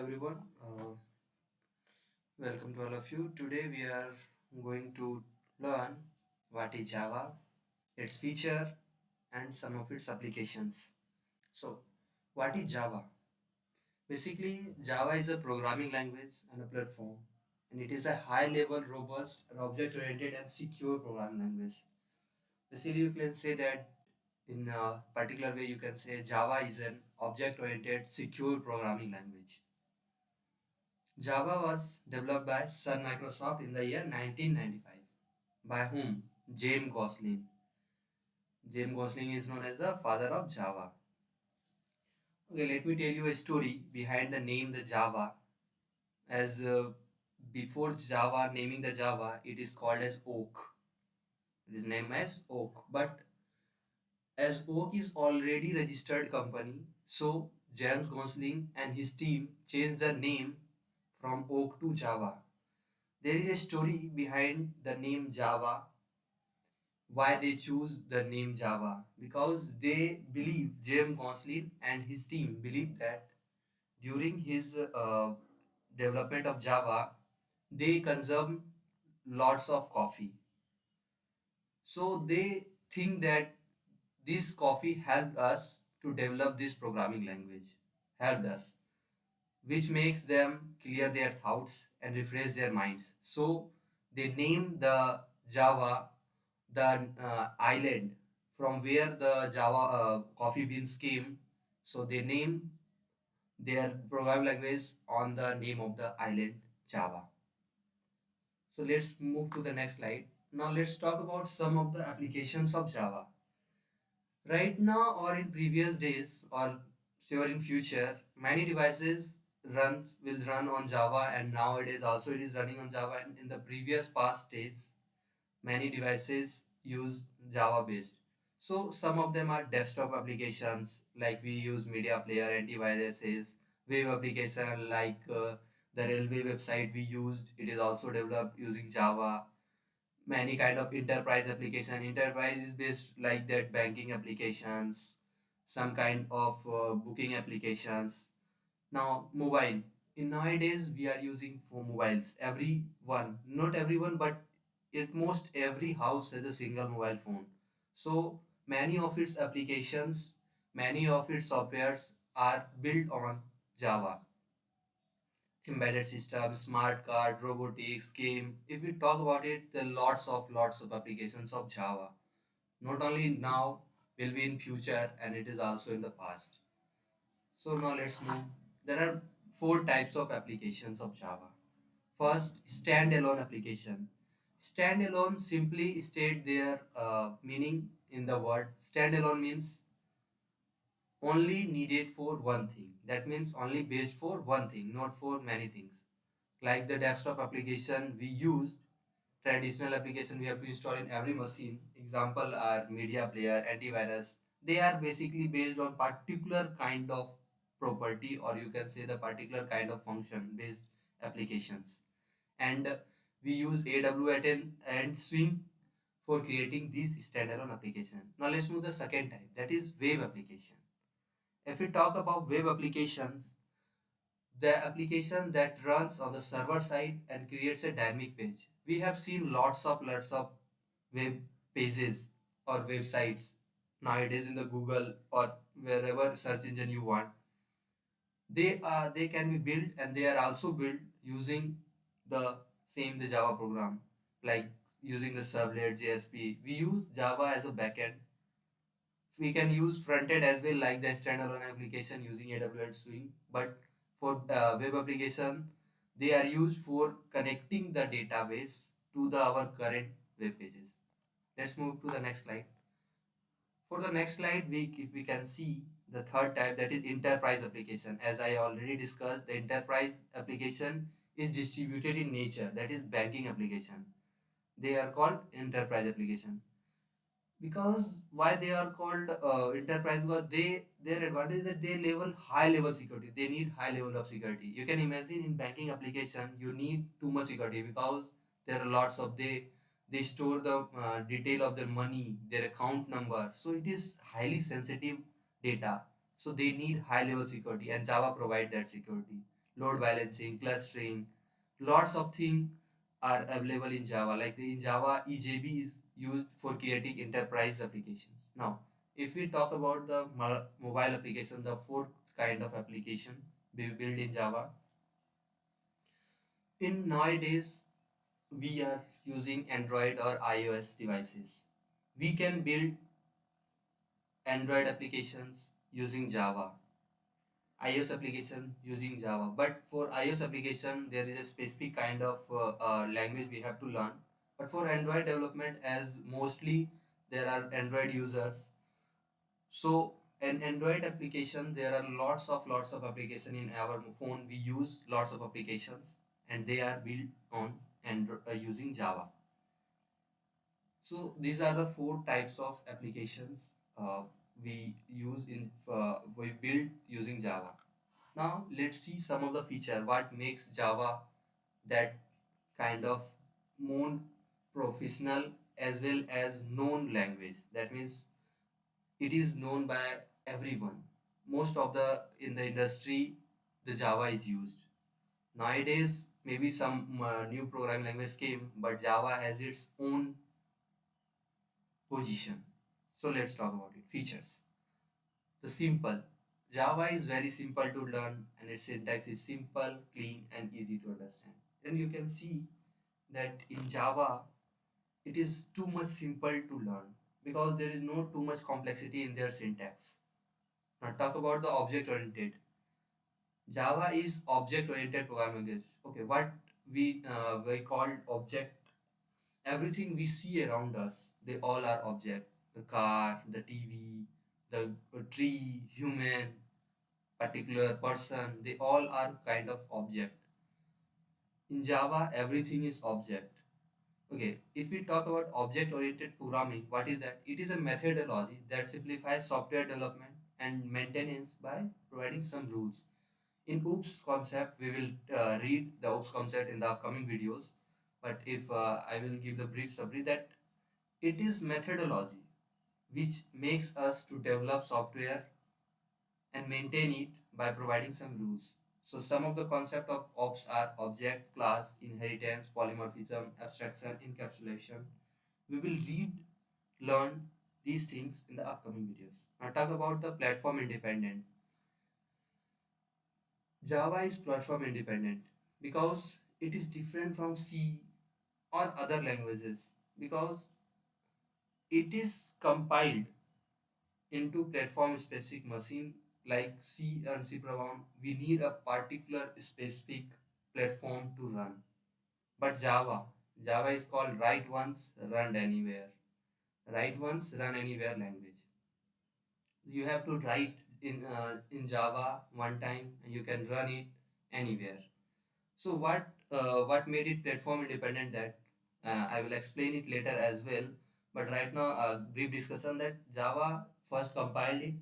everyone. Welcome to all of you. Today we are going to learn what is Java, its feature, and some of its applications. So, what is Java? Basically, Java is a programming language and a platform, and it is a high-level, robust, and object-oriented and secure programming language. Basically, you can say that in a particular way, you can say Java is an object-oriented, secure programming language. Java was developed by Sun Microsoft in the year 1995. By whom? James Gosling. James Gosling is known as the father of Java. Okay, let me tell you a story behind the name the Java. As before Java naming the Java, it is called as Oak. It is named as Oak. But as Oak is already registered company, so James Gosling and his team changed the name from Oak to Java. There is a story behind the name Java, why they choose the name Java, because they believe James Gosling and his team believe that during his development of Java, they consume lots of coffee. So they think that this coffee helped us to develop this programming language, helped us, which makes them clear their thoughts and refresh their minds. So they name the Java the island from where the Java coffee beans came. So they name their programming language on the name of the island Java. So let's move to the next slide. Now let's talk about some of the applications of Java. Right now or in previous days or sure in future, many devices runs will run on Java, and nowadays also it is running on Java, and in the previous past days many devices use Java based. So some of them are desktop applications like we use media player, antiviruses, web application like the railway website we used. It is also developed using Java. Many kind of enterprise application. Enterprise is based like that banking applications, some kind of booking applications. Now mobile. In nowadays we are using for mobiles. Everyone, not everyone, but at most every house has a single mobile phone. So many of its applications, many of its softwares are built on Java. Embedded systems, smart card, robotics, game. If we talk about it, there are lots of applications of Java. Not only now, will be in future, and it is also in the past. So now let's move. There are four types of applications of Java. First, standalone application. Standalone simply state their meaning in the word. Standalone means only needed for one thing. That means only based for one thing, not for many things. Like the desktop application we use, traditional application we have to install in every machine. Example are media player, antivirus. They are basically based on particular kind of property, or you can say the particular kind of function based applications. And we use AWS and Swing for creating these standalone application. Now let's move the second type, that is web application. If we talk about web applications, the application that runs on the server side and creates a dynamic page. We have seen lots of web pages or websites nowadays in the Google or wherever search engine you want. They can be built, and they are also built using the Java program, like using the servlet JSP. We use Java as a backend. We can use frontend as well, like the standalone application using AWS Swing. But for web application, they are used for connecting the database to our current web pages. Let's move to the next slide. For the next slide, if we can see the third type, that is enterprise application. As I already discussed, the enterprise application is distributed in nature, that is banking application. They are called enterprise application. Because why they are called enterprise? Because their advantage is that they level high level security. They need high level of security. You can imagine in banking application you need too much security, because there are lots of they store the detail of their money, their account number, so it is highly sensitive data. So they need high level security, and Java provide that security. load balancing, clustering, lots of things are available in Java. Like in Java, EJB is used for creating enterprise applications. Now, if we talk about the mobile application, the fourth kind of application we build in Java, in nowadays we are using Android or iOS devices. We can build Android applications using Java, iOS application using Java. But for iOS application, there is a specific kind of language we have to learn. But for Android development, as mostly there are Android users, so an Android application, there are lots of application in our phone. We use lots of applications, and they are built on Android using Java. So these are the four types of applications we build using Java. Now let's see some of the feature what makes Java that kind of more professional as well as known language. That means it is known by everyone. Most of the in the industry, the Java is used. Nowadays, maybe some new programming language came, but Java has its own position. So let's talk about it. Features. The simple. Java is very simple to learn and its syntax is simple, clean, and easy to understand. And you can see that in Java, it is too much simple to learn because there is no too much complexity in their syntax. Now talk about the object oriented. Java is object oriented programming language. Okay, what we call object, everything we see around us, they all are object. The car, the TV, the tree, human, particular person, they all are kind of object. In Java, everything is object. Okay, if we talk about object oriented programming, what is that? It is a methodology that simplifies software development and maintenance by providing some rules. In OOPS concept, we will read the OOPS concept in the upcoming videos. But if I will give the brief summary that it is methodology which makes us to develop software and maintain it by providing some rules. So some of the concept of ops are object, class, inheritance, polymorphism, abstraction, encapsulation. We will learn these things in the upcoming videos. Now talk about the platform independent. Java is platform independent because it is different from C or other languages because it is compiled into platform specific machine like C and C program. We need a particular specific platform to run. But Java is called write once, run anywhere. Write once, run anywhere language. You have to write in Java one time and you can run it anywhere. So what made it platform independent? That I will explain it later as well. But right now, a brief discussion that Java first compiled it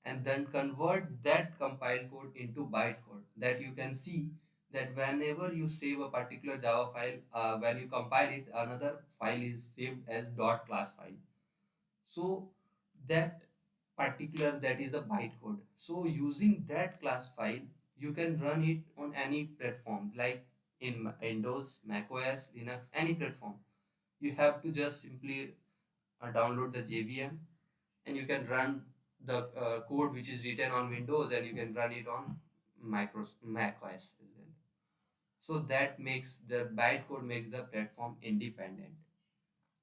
and then convert that compiled code into bytecode. That you can see that whenever you save a particular Java file, when you compile it, another file is saved as dot class file. So that particular that is a bytecode. So using that class file, you can run it on any platform like in Windows, macOS, Linux, any platform. You have to just simply download the JVM and you can run the code which is written on Windows and you can run it on macOS as well. So that makes the bytecode makes the platform independent.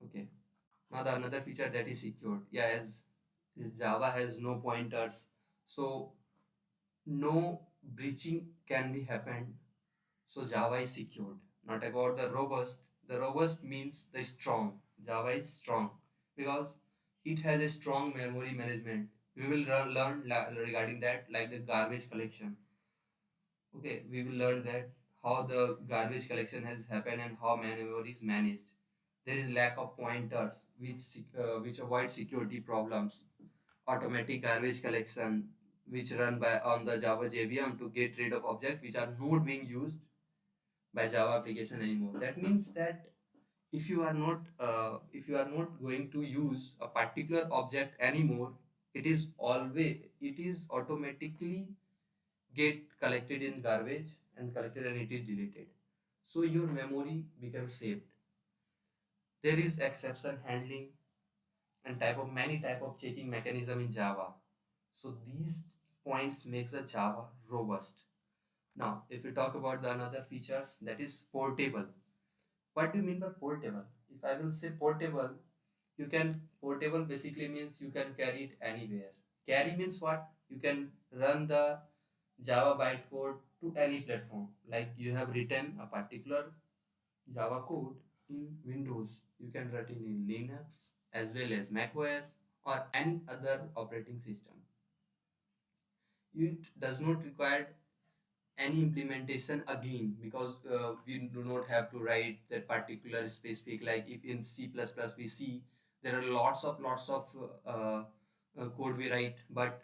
Okay. Now the another feature that is secured. Yeah, as Java has no pointers, so no breaching can be happened. So Java is secured. Not about the robust. The robust means the strong. Java is strong because it has a strong memory management. We will learn regarding that like the garbage collection. Okay, we will learn that how the garbage collection has happened and how memory is managed. There is lack of pointers which avoid security problems. Automatic garbage collection which run by on the Java JVM to get rid of objects which are not being used by Java application anymore. That means that if you are not going to use a particular object anymore, it is automatically get collected in garbage and collected and it is deleted. So your memory becomes saved. There is exception handling and many type of checking mechanism in Java. So these points makes the Java robust. Now, if we talk about the another features, that is portable. What do you mean by portable? If I will say portable, portable basically means you can carry it anywhere. Carry means what? You can run the Java bytecode to any platform. Like you have written a particular Java code in Windows, you can write it in Linux as well as macOS or any other operating system. It does not require any implementation again, because we do not have to write that particular specific, like if in C++ we see there are lots of code we write, but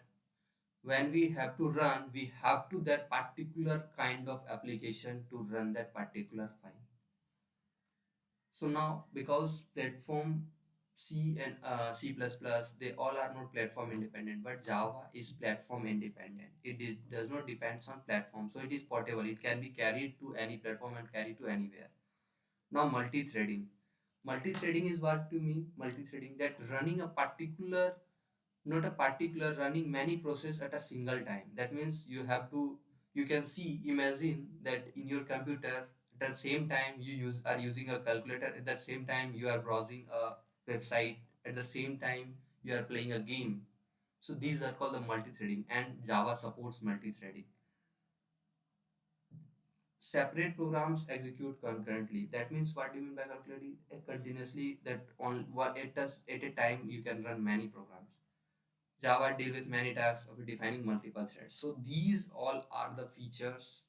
when we have to run, we have to that particular kind of application to run that particular file. So now, because platform C and C++, they all are not platform independent, but Java is platform independent. Does not depend on platform, so it is portable. It can be carried to any platform and carried to anywhere. Now, multi-threading. Multi-threading is what to me. Multi-threading, that running a particular, not a particular, running many process at a single time. That means you can see, imagine that in your computer at the same time are using a calculator, at the same time you are browsing a website, at the same time you are playing a game. So these are called the multi-threading, and Java supports multi-threading. Separate programs execute concurrently. That means, what do you mean by concurrently? Continuously, that on one at a time you can run many programs. Java deals with many tasks of defining multiple threads. So these all are the features,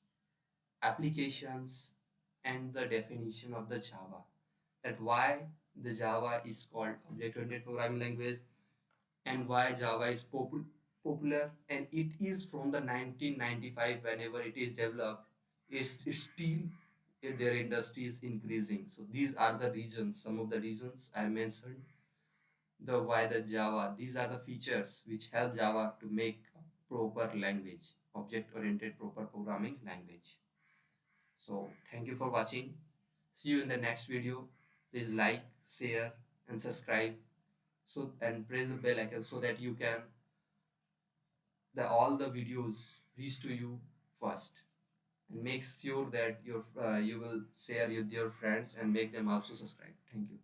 applications, and the definition of the Java. That why the Java is called object-oriented programming language, and why Java is popular, and it is from the 1995 whenever it is developed, is still their industry is increasing. So these are the reasons, some of the reasons I mentioned, the why the Java. These are the features which help Java to make a proper language, object-oriented proper programming language. So thank you for watching. See you in the next video. Please like, share, and subscribe. So and press the bell icon so that you can all the videos reach to you first. And make sure that you will share with your friends and make them also subscribe. Thank you.